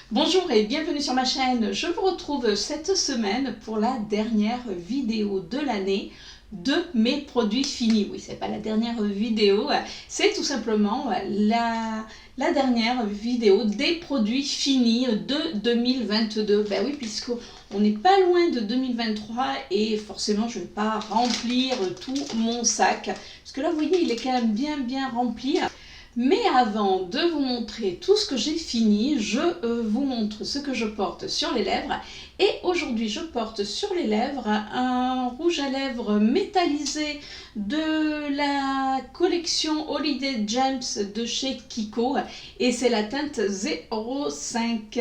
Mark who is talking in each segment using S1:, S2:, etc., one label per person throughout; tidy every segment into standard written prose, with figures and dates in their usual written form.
S1: Bonjour et bienvenue sur ma chaîne. Je vous retrouve cette semaine pour la dernière vidéo de l'année de mes produits finis. Oui, c'est pas la dernière vidéo, c'est tout simplement la dernière vidéo des produits finis de 2022. Ben oui, puisqu'on n'est pas loin de 2023 et forcément je ne vais pas remplir tout mon sac. Parce que là, vous voyez, il est quand même bien rempli. Mais avant de vous montrer tout ce que j'ai fini, je vous montre ce que je porte sur les lèvres. Et aujourd'hui, je porte sur les lèvres un rouge à lèvres métallisé de la collection Holiday Gems de chez Kiko. Et c'est la teinte 05.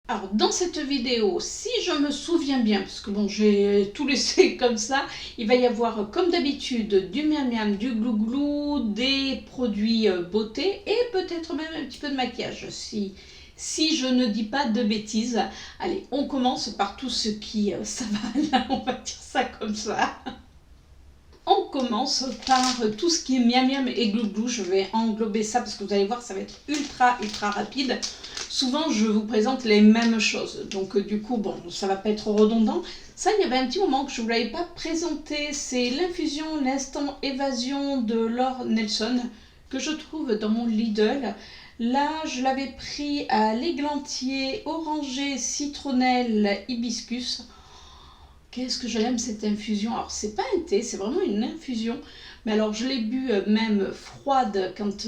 S1: Alors dans cette vidéo, si je me souviens bien, parce que bon j'ai tout laissé comme ça, il va y avoir comme d'habitude du miam miam, du glou glou, des produits beauté et peut-être même un petit peu de maquillage si je ne dis pas de bêtises. Allez, on commence par tout ce qui ça va, on va dire ça comme ça. On commence par tout ce qui est miam miam et glou glou. Je vais englober ça parce que vous allez voir, ça va être ultra rapide. Souvent, je vous présente les mêmes choses. Donc, du coup, bon, ça va pas être redondant. Ça, il y avait un petit moment que je ne vous l'avais pas présenté. C'est l'infusion l'instant évasion de Laure Nelson que je trouve dans mon Lidl. Là, je l'avais pris à l'églantier, orangé, citronnelle, hibiscus. Qu'est-ce que j'aime cette infusion. Alors, c'est pas un thé, c'est vraiment une infusion. Mais alors, je l'ai bu même froide quand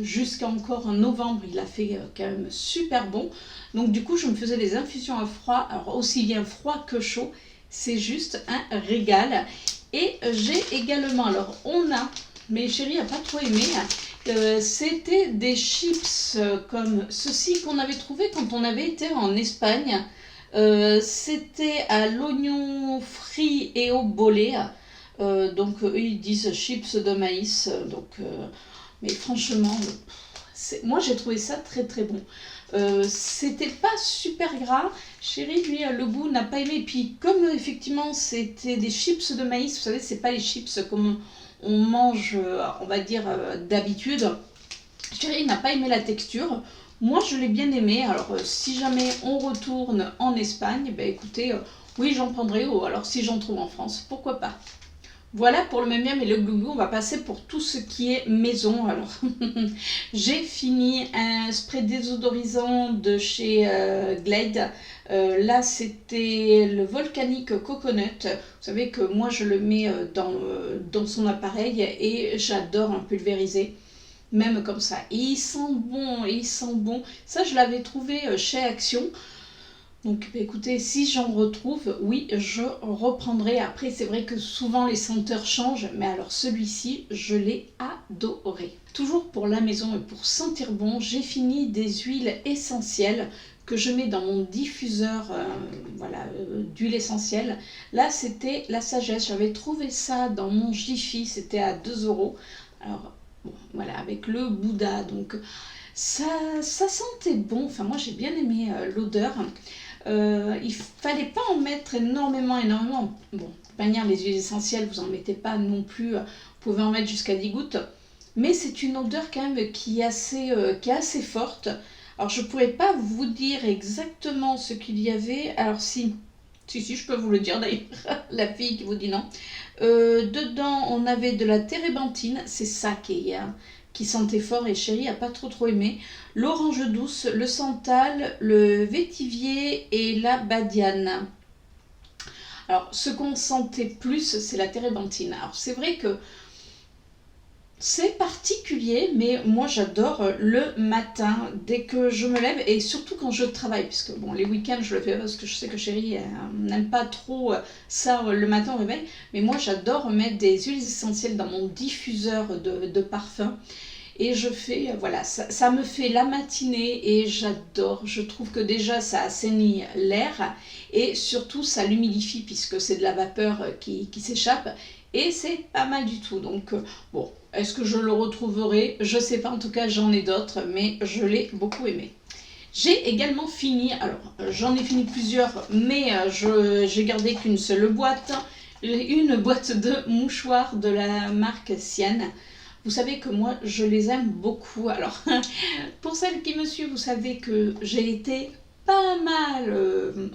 S1: jusqu'à encore en novembre, il a fait quand même super bon. Donc, du coup, je me faisais des infusions à froid, alors aussi bien froid que chaud. C'est juste un régal. Et j'ai également, alors, mes chéris n'a pas trop aimé, c'était des chips comme ceci qu'on avait trouvé quand on avait été en Espagne. C'était à l'oignon frit et au bolé. Donc eux ils disent chips de maïs. Mais franchement, moi j'ai trouvé ça très bon. C'était pas super gras. Chéri, lui, le goût n'a pas aimé. Et puis comme effectivement c'était des chips de maïs, vous savez, c'est pas les chips comme on mange, on va dire, d'habitude. Chéri n'a pas aimé la texture. Moi, je l'ai bien aimé. Alors, si jamais on retourne en Espagne, ben écoutez, oui, j'en prendrai. Alors, si j'en trouve en France, pourquoi pas. Voilà pour le miam miam et le glou. On va passer pour tout ce qui est maison. Alors, j'ai fini un spray désodorisant de chez Glade. Là, c'était le Volcanic Coconut. Vous savez que moi, je le mets dans son appareil et j'adore un pulvérisé. Même comme ça. Et il sent bon. Ça, je l'avais trouvé chez Action. Donc, écoutez, si j'en retrouve, oui, je reprendrai. Après, c'est vrai que souvent, les senteurs changent. Mais alors, celui-ci, je l'ai adoré. Toujours pour la maison et pour sentir bon, j'ai fini des huiles essentielles que je mets dans mon diffuseur d'huile essentielle. Là, c'était la Sagesse. J'avais trouvé ça dans mon Jiffy. C'était à 2 €. Alors, bon, voilà, avec le Bouddha, donc ça sentait bon. Enfin, moi j'ai bien aimé l'odeur. Il fallait pas en mettre énormément. Bon, de manière, les huiles essentielles, vous en mettez pas non plus. Vous pouvez en mettre jusqu'à 10 gouttes. Mais c'est une odeur quand même qui est assez forte. Alors, je pourrais pas vous dire exactement ce qu'il y avait. Alors, si, je peux vous le dire d'ailleurs, la fille qui vous dit non. Dedans, on avait de la térébenthine, c'est ça qui sentait fort et Chéri n'a pas trop aimé. L'orange douce, le santal, le vétivier et la badiane. Alors, ce qu'on sentait plus, c'est la térébenthine. Alors, c'est vrai que c'est particulier, mais moi j'adore le matin dès que je me lève et surtout quand je travaille, puisque bon, les week-ends je le fais parce que je sais que Chéri n'aime pas trop ça le matin au réveil, mais moi j'adore mettre des huiles essentielles dans mon diffuseur de parfum et je fais, voilà, ça me fait la matinée et j'adore. Je trouve que déjà ça assainit l'air et surtout ça l'humidifie puisque c'est de la vapeur qui s'échappe. Et c'est pas mal du tout. Donc, bon, est-ce que je le retrouverai? Je sais pas. En tout cas, j'en ai d'autres, mais je l'ai beaucoup aimé. J'ai également fini, alors j'en ai fini plusieurs, mais j'ai gardé qu'une seule boîte. Une boîte de mouchoirs de la marque Sienne. Vous savez que moi, je les aime beaucoup. Alors, pour celles qui me suivent, vous savez que j'ai été pas mal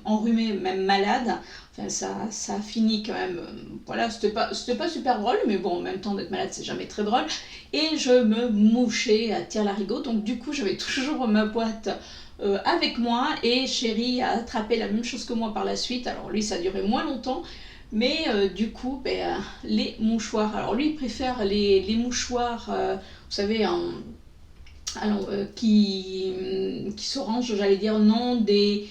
S1: enrhumée, même malade. Enfin, ça a fini quand même. Voilà, c'était pas super drôle, mais bon, en même temps, d'être malade, c'est jamais très drôle. Et je me mouchais à tire-larigot. Donc, du coup, j'avais toujours ma boîte avec moi. Et Chéri a attrapé la même chose que moi par la suite. Alors, lui, ça a duré moins longtemps. Mais du coup, les mouchoirs. Alors, lui, il préfère les mouchoirs, vous savez, qui se rangent, j'allais dire, non, des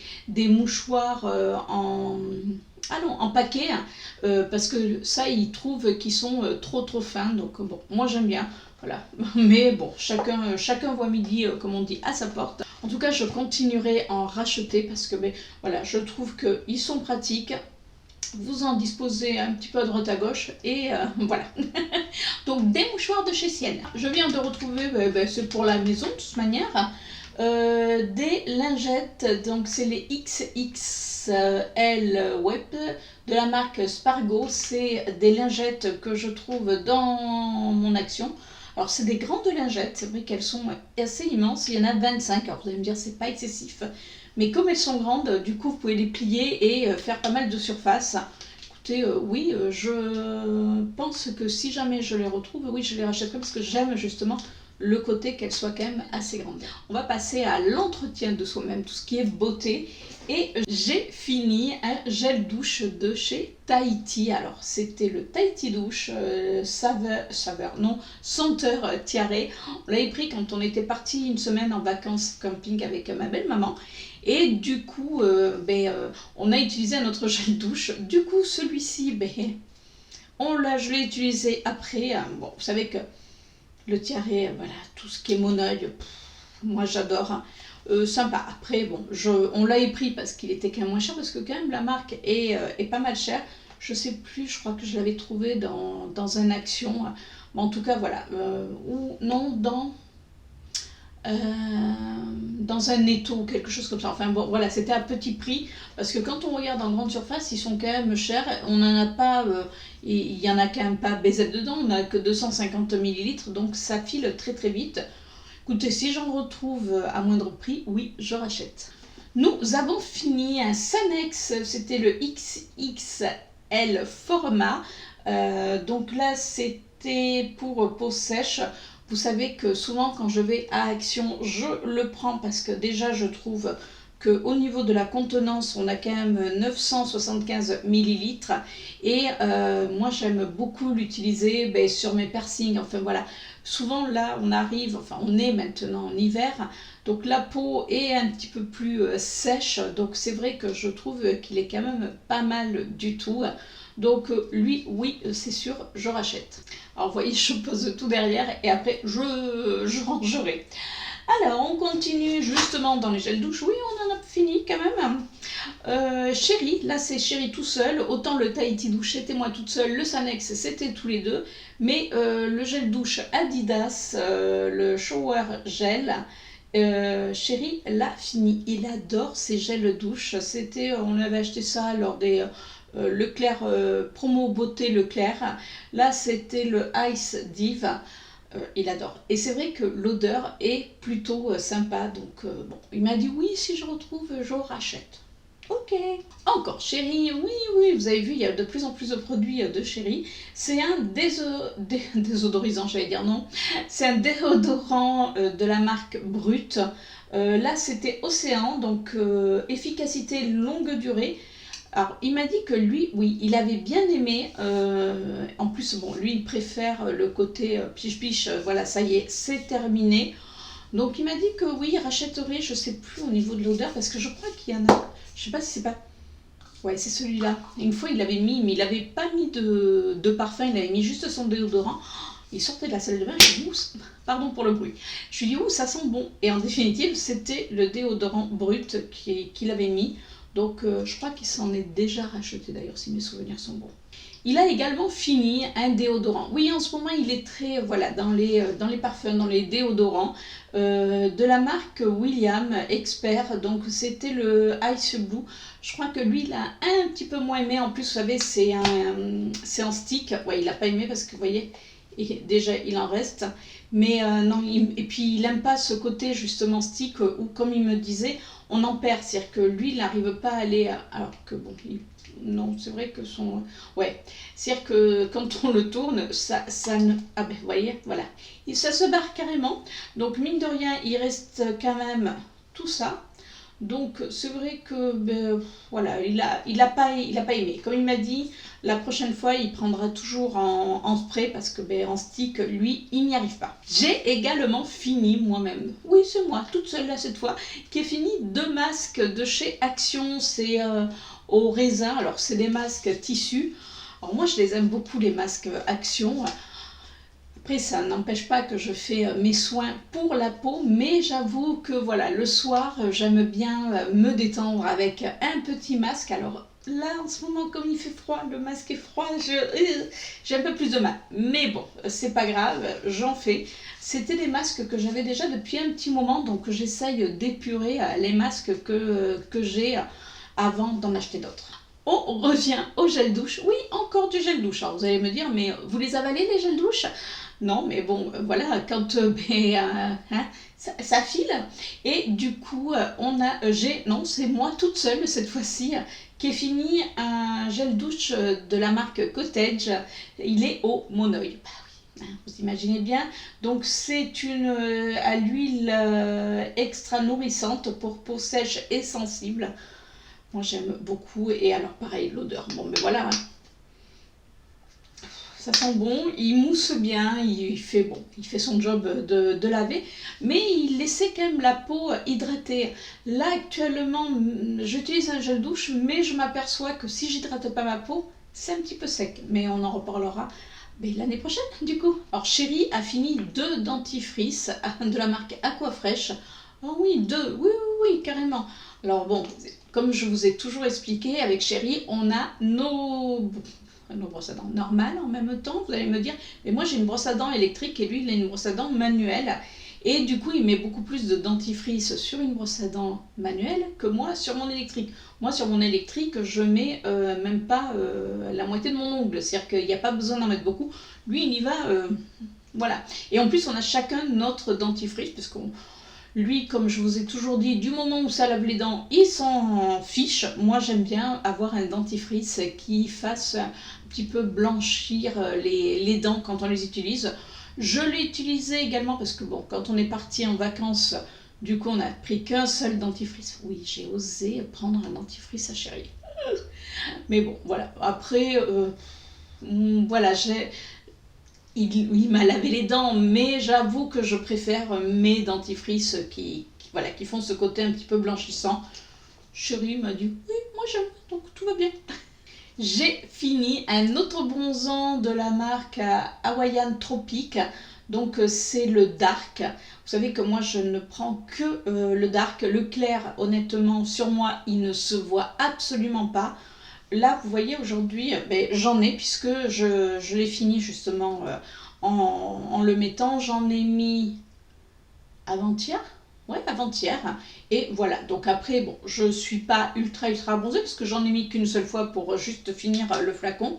S1: mouchoirs en paquet, parce que ça, ils trouvent qu'ils sont trop fins. Donc, bon, moi, j'aime bien. Voilà. Mais bon, chacun voit midi, comme on dit, à sa porte. En tout cas, je continuerai à en racheter parce que voilà, je trouve qu'ils sont pratiques. Vous en disposez un petit peu à droite à gauche et voilà. Donc des mouchoirs de chez Sienne. Je viens de retrouver, c'est pour la maison de toute manière, des lingettes. Donc c'est les XXL Web de la marque Spargo. C'est des lingettes que je trouve dans mon Action. Alors c'est des grandes lingettes, c'est vrai qu'elles sont assez immenses, il y en a 25, alors vous allez me dire c'est pas excessif, mais comme elles sont grandes, du coup vous pouvez les plier et faire pas mal de surface. Écoutez, oui, je pense que si jamais je les retrouve, oui je les rachèterai parce que j'aime justement le côté qu'elles soient quand même assez grandes. On va passer à l'entretien de soi-même, tout ce qui est beauté. Et j'ai fini un gel douche de chez Tahiti. Alors c'était le Tahiti douche senteur tiare. On l'avait pris quand on était parti une semaine en vacances camping avec ma belle maman. Et du coup, on a utilisé un autre gel douche. Du coup, celui-ci, je l'ai utilisé après. Bon, vous savez que le tiare, voilà, tout ce qui est monoeil, moi j'adore. Sympa. Après, bon, on l'avait pris parce qu'il était quand même moins cher, parce que quand même la marque est pas mal chère. Je sais plus, je crois que je l'avais trouvé dans un Action. Mais en tout cas, voilà. Ou non, dans un Netto ou quelque chose comme ça. Enfin bon, voilà, c'était à petit prix. Parce que quand on regarde en grande surface, ils sont quand même chers. On n'en a pas, il y en a quand même pas BZ dedans, on n'a que 250 ml. Donc ça file très très vite. Écoutez, si j'en retrouve à moindre prix, oui, je rachète. Nous avons fini un Sanex, c'était le XXL format. Donc là, c'était pour peau sèche. Vous savez que souvent, quand je vais à Action, je le prends parce que déjà, je trouve qu'au niveau de la contenance, on a quand même 975 ml. Et moi, j'aime beaucoup l'utiliser sur mes piercings. Enfin voilà. Souvent là on est maintenant en hiver, donc la peau est un petit peu plus sèche, donc c'est vrai que je trouve qu'il est quand même pas mal du tout. Donc lui, oui, c'est sûr, je rachète. Alors vous voyez, je pose tout derrière et après je rangerai. Alors on continue justement dans les gels douche. Oui, on en a fini quand même. Chéri, là c'est Chéri tout seul. Autant le Tahiti douche c'était moi toute seule, le Sanex c'était tous les deux. Mais le gel douche Adidas, le shower gel, Chéri l'a fini. Il adore ces gels douche. On avait acheté ça lors des Leclerc promo beauté Leclerc. Là c'était le Ice Div. Il adore. Et c'est vrai que l'odeur est plutôt sympa. Donc bon, il m'a dit oui, si je retrouve, je rachète. Ok. Encore Chéri, oui, vous avez vu, il y a de plus en plus de produits de Chéri. C'est un désodorisant, j'allais dire non. C'est un déodorant de la marque Brut. Là, c'était Océan, donc efficacité longue durée. Alors, il m'a dit que lui, oui, il avait bien aimé. En plus, bon, lui, il préfère le côté piche-piche. Voilà, ça y est, c'est terminé. Donc, il m'a dit que oui, il rachèterait, je sais plus au niveau de l'odeur, parce que je crois qu'il y en a. Je sais pas si c'est pas. Ouais, c'est celui-là. Une fois, il l'avait mis, mais il n'avait pas mis de parfum, il avait mis juste son déodorant. Il sortait de la salle de bain, je lui ai dit, pardon pour le bruit. Je lui ai dit, ça sent bon. Et en définitive, c'était le déodorant Brut qu'il avait mis. Donc je crois qu'il s'en est déjà racheté d'ailleurs, si mes souvenirs sont bons. Il a également fini un déodorant. Oui, en ce moment, il est très, voilà, dans les parfums, dans les déodorants, de la marque William Expert. Donc c'était le Ice Blue. Je crois que lui, il a un petit peu moins aimé. En plus, vous savez, c'est en stick. Ouais, il n'a pas aimé parce que, vous voyez, et déjà il en reste. Mais non, et puis il n'aime pas ce côté justement stick où, comme il me disait, on en perd. C'est-à-dire que lui, il n'arrive pas à aller. Alors que bon, non, c'est vrai que son. Ouais. C'est-à-dire que quand on le tourne, ça ne. Ah ben, vous voyez, voilà. Et ça se barre carrément. Donc, mine de rien, il reste quand même tout ça. Donc c'est vrai que ben, voilà, il a pas aimé. Comme il m'a dit, la prochaine fois il prendra toujours en spray parce que ben, en stick, lui, il n'y arrive pas. J'ai également fini moi-même, oui c'est moi, toute seule là cette fois, qui ai fini 2 masques de chez Action, c'est au raisin, alors c'est des masques tissus. Alors moi je les aime beaucoup les masques Action. Après, ça n'empêche pas que je fais mes soins pour la peau, mais j'avoue que voilà, le soir, j'aime bien me détendre avec un petit masque. Alors là, en ce moment, comme il fait froid, le masque est froid, j'ai un peu plus de mal. Mais bon, c'est pas grave, j'en fais. C'était des masques que j'avais déjà depuis un petit moment, donc j'essaye d'épurer les masques que j'ai avant d'en acheter d'autres. On revient au gel douche. Oui, encore du gel douche. Alors vous allez me dire, mais vous les avalez les gels douche? Non, mais bon, voilà, quand ça file. Et du coup, non, c'est moi toute seule cette fois-ci, qui ai fini un gel douche de la marque Cottage. Il est au monoï. Bah oui, hein, vous imaginez bien. Donc c'est une à l'huile extra nourrissante pour peau sèche et sensible. Moi j'aime beaucoup. Et alors pareil, l'odeur. Bon, mais voilà. Hein. Ça sent bon, il mousse bien, il fait son job de laver, mais il laissait quand même la peau hydratée. Là actuellement, j'utilise un gel douche, mais je m'aperçois que si j'hydrate pas ma peau, c'est un petit peu sec. Mais on en reparlera l'année prochaine du coup. Alors Chérie a fini 2 dentifrices de la marque Aquafresh. Oh oui, 2, oui, carrément. Alors bon, comme je vous ai toujours expliqué, avec Chérie, on a nos brosses à dents normales en même temps. Vous allez me dire, mais moi j'ai une brosse à dents électrique et lui il a une brosse à dents manuelle. Et du coup, il met beaucoup plus de dentifrice sur une brosse à dents manuelle que moi sur mon électrique. Moi, sur mon électrique, je mets même pas la moitié de mon ongle. C'est-à-dire qu'il n'y a pas besoin d'en mettre beaucoup. Lui, il y va, voilà. Et en plus, on a chacun notre dentifrice, parce qu'on lui, comme je vous ai toujours dit, du moment où ça lave les dents, il s'en fiche. Moi, j'aime bien avoir un dentifrice qui fasse un petit peu blanchir les dents quand on les utilise. Je l'ai utilisé également parce que, bon, quand on est parti en vacances, du coup, on n'a pris qu'un seul dentifrice. Oui, j'ai osé prendre un dentifrice à Chérie. Mais bon, voilà. Après, voilà, il m'a lavé les dents, mais j'avoue que je préfère mes dentifrices qui font ce côté un petit peu blanchissant. Chérie m'a dit, oui, moi j'aime, donc tout va bien. J'ai fini un autre bronzant de la marque Hawaiian Tropic. Donc c'est le dark. Vous savez que moi je ne prends que le dark. Le clair, honnêtement, sur moi, il ne se voit absolument pas. Là, vous voyez, aujourd'hui, j'en ai, puisque je l'ai fini justement en le mettant. J'en ai mis avant-hier. Ouais, avant-hier. Et voilà, donc après, bon, je suis pas ultra bronzée, parce que j'en ai mis qu'une seule fois pour juste finir le flacon.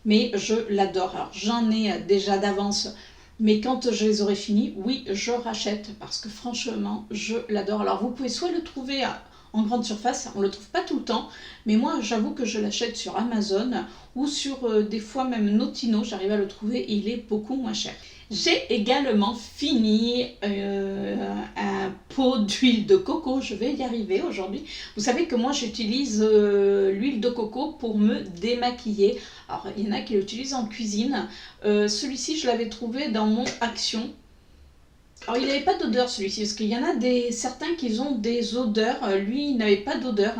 S1: Mais je l'adore. Alors, j'en ai déjà d'avance. Mais quand je les aurai finis, oui, je rachète, parce que franchement, je l'adore. Alors, vous pouvez soit le trouver en grande surface, on ne le trouve pas tout le temps, mais moi j'avoue que je l'achète sur Amazon ou sur des fois même Notino, j'arrive à le trouver et il est beaucoup moins cher. J'ai également fini un pot d'huile de coco, je vais y arriver aujourd'hui. Vous savez que moi j'utilise l'huile de coco pour me démaquiller. Alors il y en a qui l'utilisent en cuisine, celui-ci je l'avais trouvé dans mon Action. Alors il n'avait pas d'odeur celui-ci, parce qu'il y en a certains qui ont des odeurs, lui il n'avait pas d'odeur.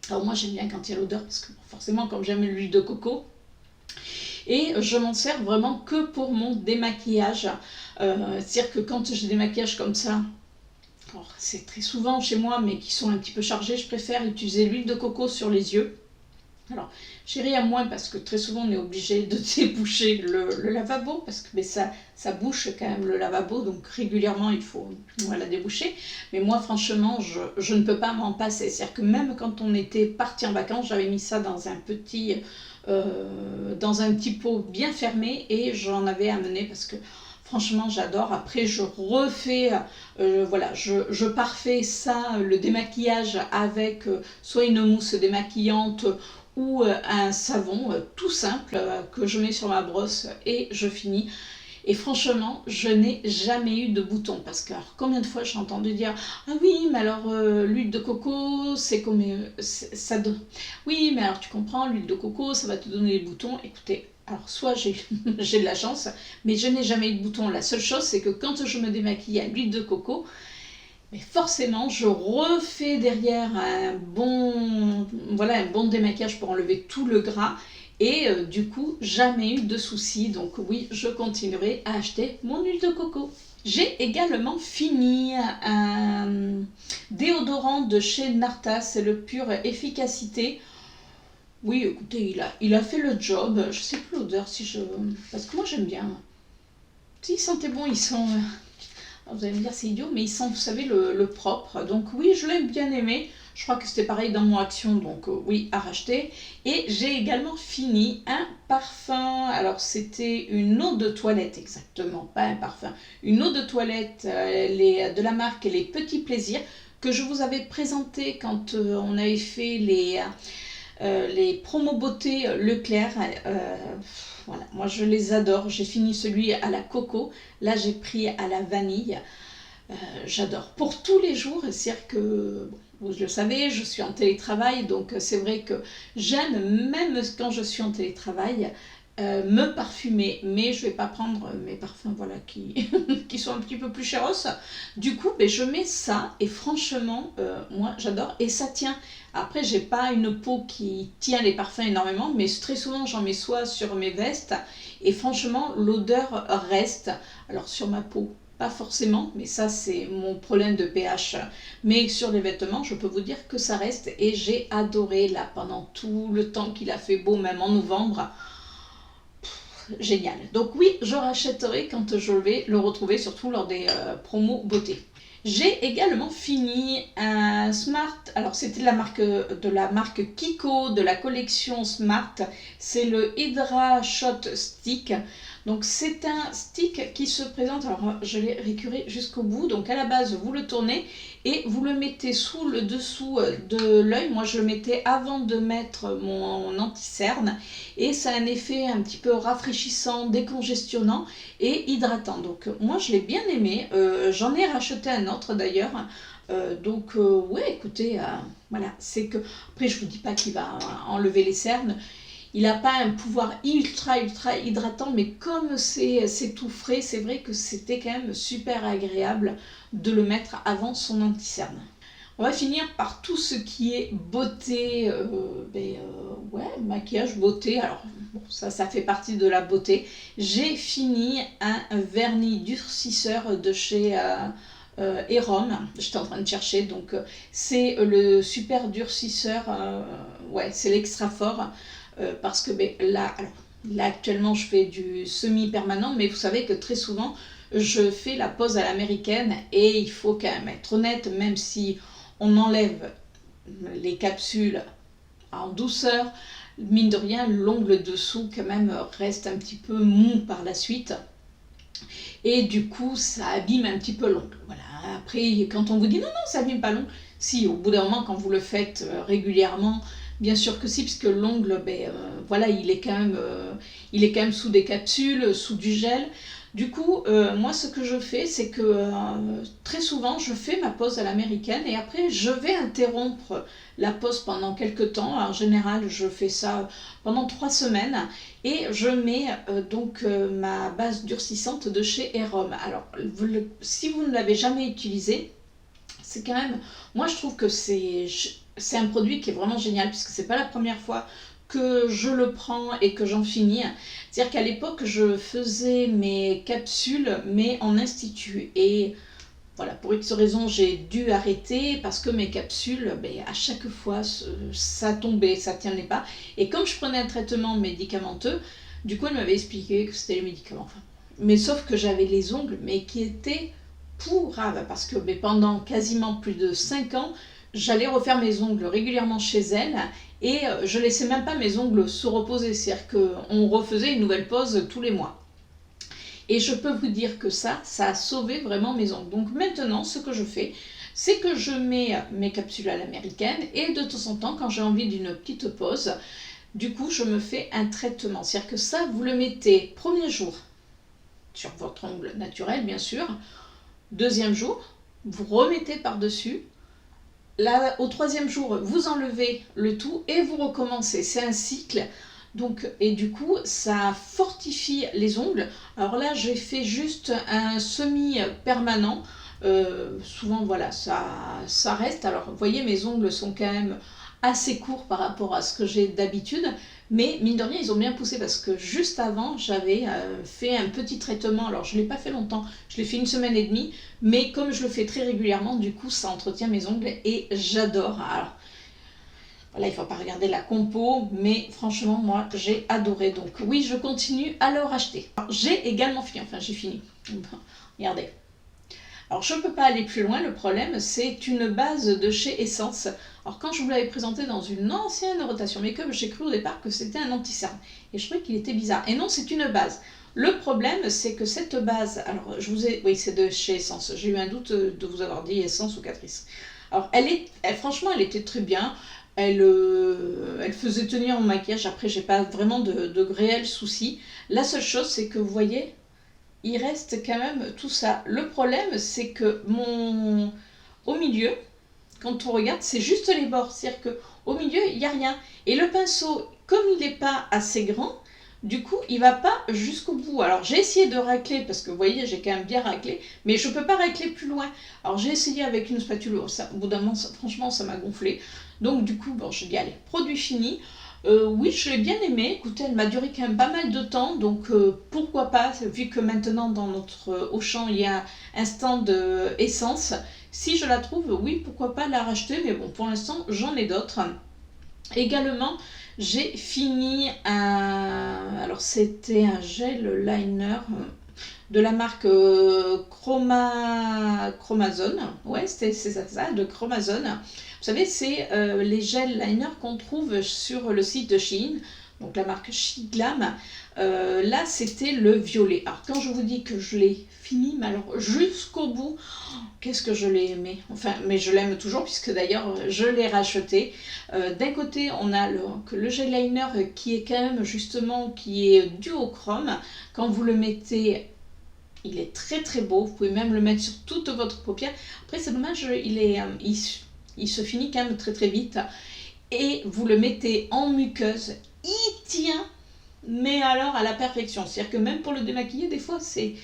S1: Alors moi j'aime bien quand il y a l'odeur, parce que forcément comme j'aime l'huile de coco, et je m'en sers vraiment que pour mon démaquillage. C'est-à-dire que quand j'ai des maquillages comme ça, alors c'est très souvent chez moi, mais qui sont un petit peu chargés, je préfère utiliser l'huile de coco sur les yeux. Alors, chérie à moins parce que très souvent on est obligé de déboucher le lavabo parce que ça bouche quand même le lavabo, donc régulièrement il faut voilà, déboucher. Mais moi franchement je ne peux pas m'en passer. C'est-à-dire que même quand on était parti en vacances, j'avais mis ça dans un petit pot bien fermé et j'en avais amené parce que franchement j'adore. Après je refais, voilà, je parfais ça, le démaquillage avec soit une mousse démaquillante ou un savon tout simple que je mets sur ma brosse et je finis. Et franchement, je n'ai jamais eu de boutons parce que alors, combien de fois j'ai entendu dire ah oui, mais alors l'huile de coco, c'est comme ça donne. Oui, mais alors tu comprends, l'huile de coco, ça va te donner des boutons. Écoutez, alors soit j'ai j'ai de la chance, mais je n'ai jamais eu de boutons. La seule chose, c'est que quand je me démaquille à l'huile de coco, mais forcément, je refais derrière voilà, un bon démaquillage pour enlever tout le gras. Et du coup, jamais eu de soucis. Donc oui, je continuerai à acheter mon huile de coco. J'ai également fini un déodorant de chez Narta. C'est le Pure Efficacité. Oui, écoutez, il a fait le job. Je sais plus l'odeur si je... Parce que moi, j'aime bien. S'ils sentaient bon, ils sont... Vous allez me dire c'est idiot, mais ils sentent, vous savez, le propre. Donc oui, je l'ai bien aimé. Je crois que c'était pareil dans mon Action, donc oui, à racheter. Et j'ai également fini un parfum. Alors c'était une eau de toilette, exactement, pas un parfum. Une eau de toilette de la marque Les Petits Plaisirs, que je vous avais présenté quand on avait fait les promos beauté Leclerc. Voilà, moi je les adore. J'ai fini celui à la coco. Là j'ai pris à la vanille. J'adore. Pour tous les jours, c'est-à-dire que, bon, vous le savez, je suis en télétravail, donc c'est vrai que j'aime, même quand je suis en télétravail, me parfumer, mais je ne vais pas prendre mes parfums voilà, qui sont un petit peu plus chéros. Du coup, ben, je mets ça et franchement, moi j'adore et ça tient. Après, j'ai pas une peau qui tient les parfums énormément, mais très souvent j'en mets soit sur mes vestes et franchement l'odeur reste. Alors sur ma peau, pas forcément, mais ça c'est mon problème de pH. Mais sur les vêtements, je peux vous dire que ça reste et j'ai adoré là pendant tout le temps qu'il a fait beau, même en novembre. Génial. Donc oui, je rachèterai quand je vais le retrouver, surtout lors des promos beauté. J'ai également fini un Smart, alors c'était de la marque Kiko, de la collection Smart, c'est le Hydra Shot Stick. Donc c'est un stick qui se présente, alors je l'ai récuré jusqu'au bout, donc à la base vous le tournez et vous le mettez sous le dessous de l'œil. Moi je le mettais avant de mettre mon anti-cerne et ça a un effet un petit peu rafraîchissant, décongestionnant et hydratant. Donc moi je l'ai bien aimé, j'en ai racheté un autre d'ailleurs. Donc ouais, écoutez, voilà, c'est que après je vous dis pas qu'il va enlever les cernes. Il n'a pas un pouvoir ultra hydratant, mais comme c'est tout frais, c'est vrai que c'était quand même super agréable de le mettre avant son anti-cerne. On va finir par tout ce qui est beauté, ouais, maquillage, beauté. Alors bon, ça fait partie de la beauté. J'ai fini un vernis durcisseur de chez Erom. J'étais en train de chercher, donc c'est le super durcisseur, ouais, c'est l'extra fort. Parce que là actuellement je fais du semi-permanent, mais vous savez que très souvent je fais la pose à l'américaine et il faut quand même être honnête, même si on enlève les capsules en douceur, mine de rien l'ongle dessous quand même reste un petit peu mou par la suite et du coup ça abîme un petit peu l'ongle. Voilà. Après quand on vous dit non ça abîme pas l'ongle, si au bout d'un moment quand vous le faites régulièrement, bien sûr que si, puisque l'ongle, voilà, il est quand même sous des capsules, sous du gel. Du coup, moi, ce que je fais, c'est que très souvent, je fais ma pose à l'américaine et après, je vais interrompre la pose pendant quelques temps. En général, je fais ça pendant 3 semaines et je mets ma base durcissante de chez Erom. Alors, si vous ne l'avez jamais utilisé, c'est quand même... Moi, je trouve que c'est un produit qui est vraiment génial puisque c'est pas la première fois que je le prends et que j'en finis. C'est-à-dire qu'à l'époque, je faisais mes capsules mais en institut et voilà, pour X raisons, j'ai dû arrêter parce que mes capsules, à chaque fois, ça tombait, ça ne tenait pas. Et comme je prenais un traitement médicamenteux, du coup, elle m'avait expliqué que c'était les médicaments. Enfin, mais sauf que j'avais les ongles, mais qui étaient pourraves, parce que pendant quasiment plus de 5 ans, j'allais refaire mes ongles régulièrement chez elle, et je laissais même pas mes ongles se reposer, c'est-à-dire qu'on refaisait une nouvelle pose tous les mois. Et je peux vous dire que ça a sauvé vraiment mes ongles. Donc maintenant, ce que je fais, c'est que je mets mes capsules à l'américaine, et de temps en temps, quand j'ai envie d'une petite pause, du coup, je me fais un traitement. C'est-à-dire que ça, vous le mettez premier jour sur votre ongle naturel, bien sûr. Deuxième jour, vous remettez par-dessus. Là, au troisième jour, vous enlevez le tout et vous recommencez. C'est un cycle. Donc, et du coup, ça fortifie les ongles. Alors là, j'ai fait juste un semi-permanent. Souvent, voilà, ça reste. Alors, vous voyez, mes ongles sont quand même assez courts par rapport à ce que j'ai d'habitude. Mais mine de rien, ils ont bien poussé parce que juste avant, j'avais fait un petit traitement. Alors, je ne l'ai pas fait longtemps. Je l'ai fait 1 semaine et demie. Mais comme je le fais très régulièrement, du coup, ça entretient mes ongles et j'adore. Alors, voilà, il ne faut pas regarder la compo, mais franchement, moi, j'ai adoré. Donc oui, je continue à le racheter. J'ai également fini, enfin j'ai fini. Regardez. Alors je ne peux pas aller plus loin, le problème, c'est une base de chez Essence. Alors quand je vous l'avais présenté dans une ancienne rotation make-up, j'ai cru au départ que c'était un anti-cerne. Et je trouvais qu'il était bizarre. Et non, c'est une base. Le problème, c'est que cette base, alors je vous ai, oui, c'est de chez Essence. J'ai eu un doute de vous avoir dit Essence ou Catrice. Alors franchement, elle était très bien. Elle faisait tenir mon maquillage. Après, j'ai pas vraiment de réels soucis. La seule chose, c'est que vous voyez, il reste quand même tout ça. Le problème, c'est que au milieu, quand on regarde, c'est juste les bords. C'est-à-dire qu'au milieu, il n'y a rien. Et le pinceau, comme il n'est pas assez grand, du coup, il ne va pas jusqu'au bout. Alors, j'ai essayé de racler, parce que vous voyez, j'ai quand même bien raclé, mais je ne peux pas racler plus loin. Alors, j'ai essayé avec une spatule. Ça, au bout d'un moment, franchement, ça m'a gonflé. Donc, du coup, bon, je dis, allez, produit fini. Oui, je l'ai bien aimé. Écoutez, elle m'a duré quand même pas mal de temps. Donc, pourquoi pas, vu que maintenant, dans notre Auchan, il y a un stand essence. Si je la trouve, oui, pourquoi pas la racheter. Mais bon, pour l'instant, j'en ai d'autres. Également, j'ai fini alors c'était un gel liner de la marque Chromazone. Ouais, c'est ça, de Chromazone. Vous savez, c'est les gels liners qu'on trouve sur le site de Shein, donc la marque Shiglam. Là, c'était le violet. Alors, quand je vous dis que je l'ai fini, mais alors jusqu'au bout, qu'est-ce que je l'ai aimé. Enfin, mais je l'aime toujours, puisque d'ailleurs, je l'ai racheté. D'un côté, on a le gel liner qui est quand même, justement, qui est duochrome. Quand vous le mettez, il est très très beau. Vous pouvez même le mettre sur toute votre paupière. Après, c'est dommage, il se finit quand même très très vite. Et vous le mettez en muqueuse, il tient, mais alors à la perfection. C'est-à-dire que même pour le démaquiller, des fois, c'est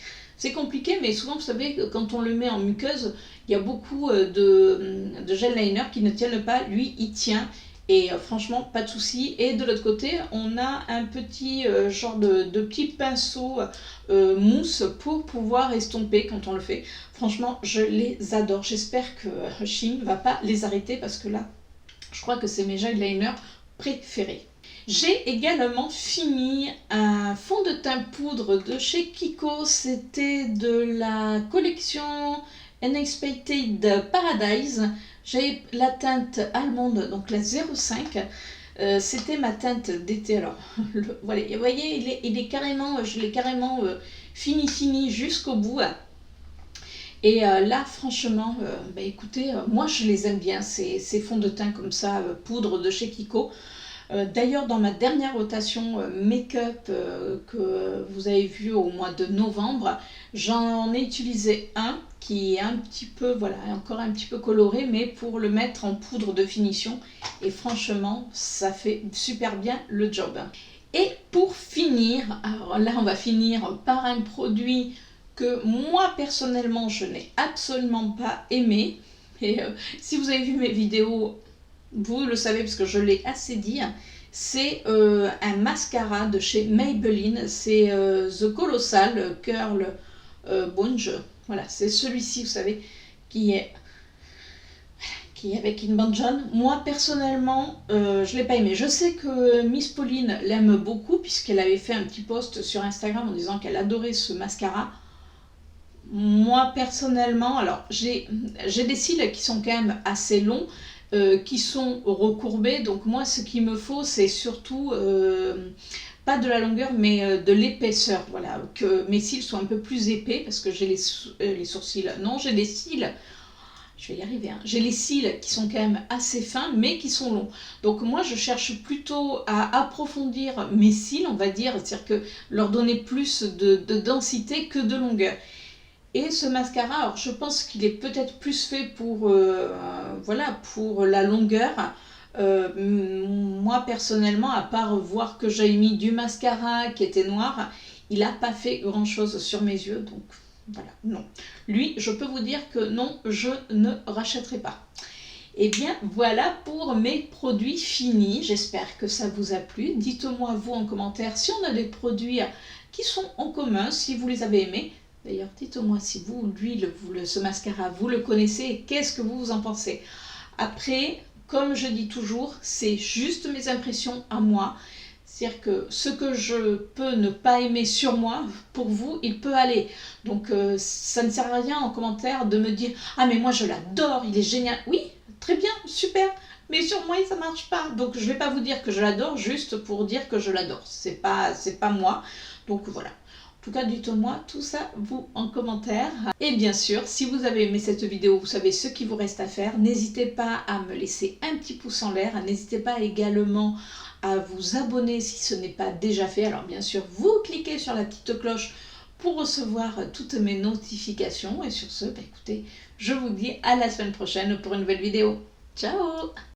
S1: compliqué, mais souvent, vous savez, quand on le met en muqueuse, il y a beaucoup de gel liner qui ne tiennent pas. Lui, il tient. Et franchement, pas de souci. Et de l'autre côté, on a un petit genre de petit pinceau mousse pour pouvoir estomper quand on le fait. Franchement, je les adore. J'espère que Shein ne va pas les arrêter parce que là, je crois que c'est mes gel liners préférés. J'ai également fini un fond de teint poudre de chez Kiko. C'était de la collection Unexpected Paradise. J'ai la teinte allemande, donc la 05. C'était ma teinte d'été. Alors, voilà, vous voyez, il est carrément, je l'ai carrément fini jusqu'au bout. Et là, franchement, écoutez, moi je les aime bien, ces fonds de teint comme ça, poudre de chez Kiko. D'ailleurs, dans ma dernière rotation make-up que vous avez vu au mois de novembre, j'en ai utilisé un qui est un petit peu, voilà, encore un petit peu coloré, mais pour le mettre en poudre de finition. Et franchement, ça fait super bien le job. Et pour finir, alors là, on va finir par un produit que moi, personnellement, je n'ai absolument pas aimé. Et si vous avez vu mes vidéos, vous le savez parce que je l'ai assez dit, c'est un mascara de chez Maybelline, c'est The Colossal Curl Bunge, Voilà, c'est celui-ci, vous savez, qui est avec une bande jaune. Moi, personnellement, je ne l'ai pas aimé. Je sais que Miss Pauline l'aime beaucoup, puisqu'elle avait fait un petit post sur Instagram en disant qu'elle adorait ce mascara. Moi, personnellement, alors, j'ai des cils qui sont quand même assez longs, qui sont recourbés. Donc moi, ce qu'il me faut, c'est surtout pas de la longueur, mais de l'épaisseur. Voilà, que mes cils soient un peu plus épais, parce que j'ai les sourcils. Non, j'ai des cils. Je vais y arriver. Hein. J'ai les cils qui sont quand même assez fins, mais qui sont longs. Donc moi, je cherche plutôt à approfondir mes cils, on va dire, c'est-à-dire que leur donner plus de densité que de longueur. Et ce mascara, alors je pense qu'il est peut-être plus fait pour, voilà, pour la longueur. Moi personnellement, à part voir que j'ai mis du mascara qui était noir, il n'a pas fait grand chose sur mes yeux, donc voilà, non. Lui, je peux vous dire que non, je ne rachèterai pas. Et bien voilà pour mes produits finis, j'espère que ça vous a plu. Dites-moi vous en commentaire si on a des produits qui sont en commun, si vous les avez aimés. D'ailleurs, dites-moi si vous, l'huile, ce mascara, vous le connaissez et qu'est-ce que vous en pensez. Après, comme je dis toujours, c'est juste mes impressions à moi. C'est-à-dire que ce que je peux ne pas aimer sur moi, pour vous, il peut aller. Donc, ça ne sert à rien en commentaire de me dire « Ah, mais moi, je l'adore, il est génial. » Oui, très bien, super, mais sur moi, ça ne marche pas. Donc, je ne vais pas vous dire que je l'adore juste pour dire que je l'adore. C'est pas moi. Donc, voilà. En tout cas, dites-moi tout ça, vous, en commentaire. Et bien sûr, si vous avez aimé cette vidéo, vous savez ce qu'il vous reste à faire. N'hésitez pas à me laisser un petit pouce en l'air. N'hésitez pas également à vous abonner si ce n'est pas déjà fait. Alors bien sûr, vous cliquez sur la petite cloche pour recevoir toutes mes notifications. Et sur ce, écoutez, je vous dis à la semaine prochaine pour une nouvelle vidéo. Ciao!